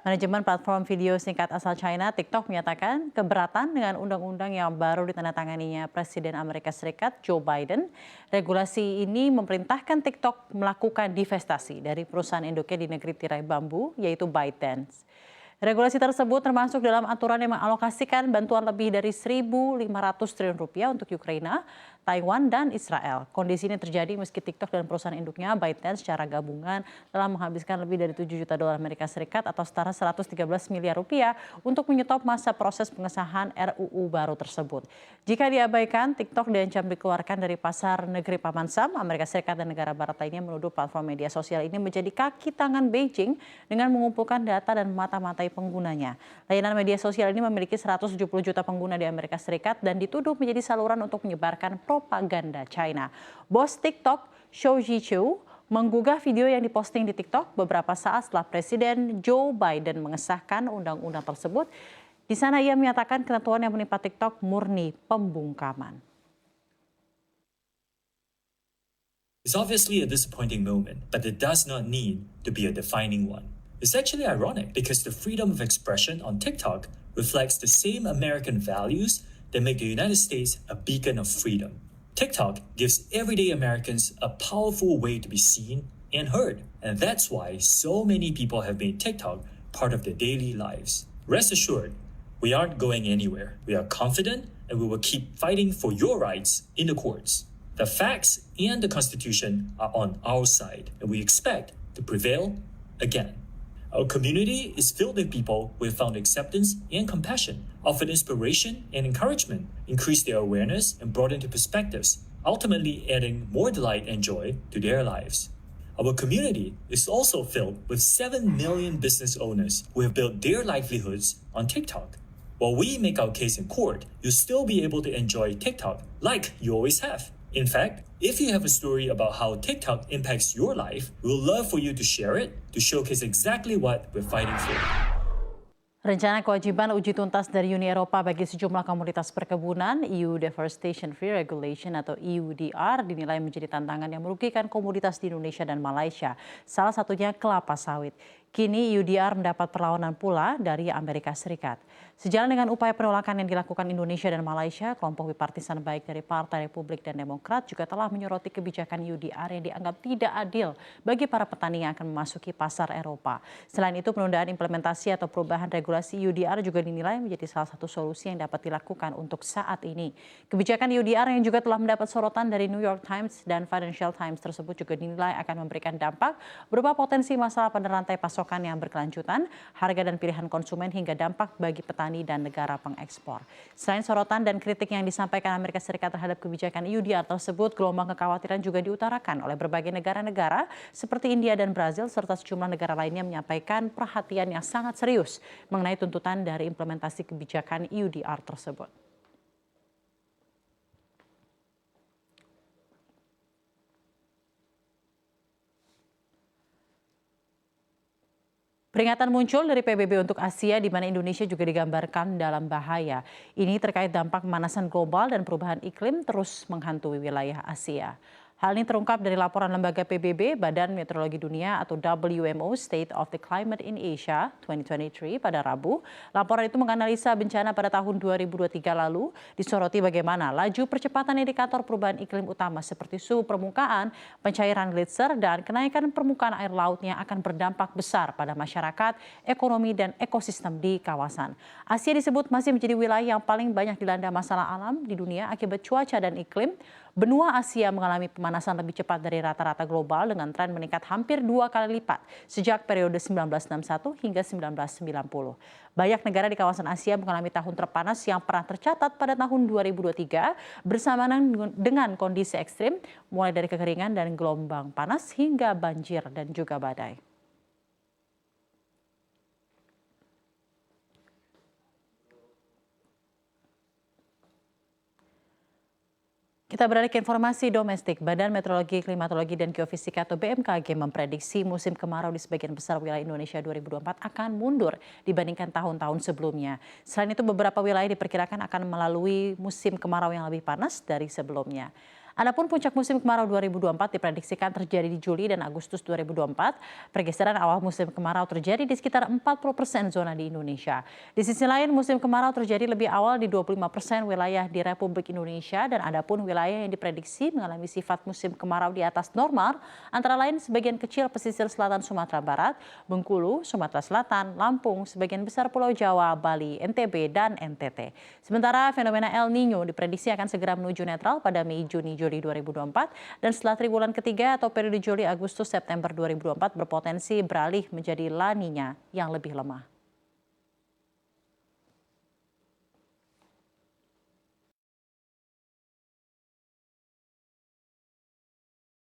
Manajemen platform video singkat asal China, TikTok menyatakan keberatan dengan undang-undang yang baru ditandatanganinya Presiden Amerika Serikat Joe Biden. Regulasi ini memerintahkan TikTok melakukan divestasi dari perusahaan induknya di negeri tirai bambu, yaitu ByteDance. Regulasi tersebut termasuk dalam aturan yang mengalokasikan bantuan lebih dari 1.500 triliun rupiah untuk Ukraina, Taiwan, dan Israel. Kondisi ini terjadi meski TikTok dan perusahaan induknya ByteDance secara gabungan telah menghabiskan lebih dari 7 juta dolar Amerika Serikat atau setara 113 miliar rupiah untuk menyetop masa proses pengesahan RUU baru tersebut. Jika diabaikan, TikTok diancam dikeluarkan dari pasar negeri Paman Sam. Amerika Serikat dan negara barat lainnya menuduh platform media sosial ini menjadi kaki tangan Beijing dengan mengumpulkan data dan mata-matai penggunanya. Layanan media sosial ini memiliki 170 juta pengguna di Amerika Serikat dan dituduh menjadi saluran untuk menyebarkan propaganda China. Bos TikTok, Shou Zichu, menggugah video yang diposting di TikTok beberapa saat setelah Presiden Joe Biden mengesahkan undang-undang tersebut. Di sana ia menyatakan ketentuan yang menimpa TikTok murni pembungkaman. It's obviously a disappointing moment, but it does not need to be a defining one. It's actually ironic because the freedom of expression on TikTok reflects the same American values that make the United States a beacon of freedom. TikTok gives everyday Americans a powerful way to be seen and heard, and that's why so many people have made TikTok part of their daily lives. Rest assured, we aren't going anywhere. We are confident and we will keep fighting for your rights in the courts. The facts and the Constitution are on our side, and we expect to prevail again. Our community is filled with people who have found acceptance and compassion, offered inspiration and encouragement, increased their awareness, and broadened their perspectives, ultimately adding more delight and joy to their lives. Our community is also filled with 7 million business owners who have built their livelihoods on TikTok. While we make our case in court, you'll still be able to enjoy TikTok like you always have. In fact, if you have a story about how TikTok impacts your life, we'll love for you to share it to showcase exactly what we're fighting for. Rencana kewajiban uji tuntas dari Uni Eropa bagi sejumlah komoditas perkebunan EU Deforestation Free Regulation atau EUDR dinilai menjadi tantangan yang merugikan komoditas di Indonesia dan Malaysia, salah satunya kelapa sawit. Kini EUDR mendapat perlawanan pula dari Amerika Serikat. Sejalan dengan upaya penolakan yang dilakukan Indonesia dan Malaysia, kelompok bipartisan baik dari Partai Republik dan Demokrat juga telah menyoroti kebijakan EUDR yang dianggap tidak adil bagi para petani yang akan memasuki pasar Eropa. Selain itu, penundaan implementasi atau perubahan regulasi EUDR juga dinilai menjadi salah satu solusi yang dapat dilakukan untuk saat ini. Kebijakan EUDR yang juga telah mendapat sorotan dari New York Times dan Financial Times tersebut juga dinilai akan memberikan dampak berupa potensi masalah pada rantai pasokan yang berkelanjutan, harga dan pilihan konsumen hingga dampak bagi petani dan negara pengekspor. Selain sorotan dan kritik yang disampaikan Amerika Serikat terhadap kebijakan EUDR tersebut, gelombang kekhawatiran juga diutarakan oleh berbagai negara-negara seperti India dan Brazil serta sejumlah negara lainnya menyampaikan perhatian yang sangat serius mengenai tuntutan dari implementasi kebijakan EUDR tersebut. Peringatan muncul dari PBB untuk Asia di mana Indonesia juga digambarkan dalam bahaya. Ini terkait dampak pemanasan global dan perubahan iklim terus menghantui wilayah Asia. Hal ini terungkap dari laporan lembaga PBB, Badan Meteorologi Dunia atau WMO State of the Climate in Asia 2023 pada Rabu. Laporan itu menganalisa bencana pada tahun 2023 lalu, disoroti bagaimana laju percepatan indikator perubahan iklim utama seperti suhu permukaan, pencairan gletser, dan kenaikan permukaan air lautnya akan berdampak besar pada masyarakat, ekonomi, dan ekosistem di kawasan. Asia disebut masih menjadi wilayah yang paling banyak dilanda masalah alam di dunia akibat cuaca dan iklim. Benua Asia mengalami pemanasan lebih cepat dari rata-rata global dengan tren meningkat hampir 2 kali lipat sejak periode 1961 hingga 1990. Banyak negara di kawasan Asia mengalami tahun terpanas yang pernah tercatat pada tahun 2023 bersamaan dengan kondisi ekstrim mulai dari kekeringan dan gelombang panas hingga banjir dan juga badai. Kita beralih ke informasi domestik. Badan Meteorologi, Klimatologi, dan Geofisika atau BMKG memprediksi musim kemarau di sebagian besar wilayah Indonesia 2024 akan mundur dibandingkan tahun-tahun sebelumnya. Selain itu, beberapa wilayah diperkirakan akan melalui musim kemarau yang lebih panas dari sebelumnya. Adapun puncak musim kemarau 2024 diprediksikan terjadi di Juli dan Agustus 2024. Pergeseran awal musim kemarau terjadi di sekitar 40% zona di Indonesia. Di sisi lain, musim kemarau terjadi lebih awal di 25% wilayah di Republik Indonesia dan adapun wilayah yang diprediksi mengalami sifat musim kemarau di atas normal, antara lain sebagian kecil pesisir selatan Sumatera Barat, Bengkulu, Sumatera Selatan, Lampung, sebagian besar Pulau Jawa, Bali, NTB, dan NTT. Sementara fenomena El Nino diprediksi akan segera menuju netral pada Mei-Juni 2024 dan setelah triwulan ketiga atau periode Juli, Agustus, September 2024 berpotensi beralih menjadi La Nina yang lebih lemah.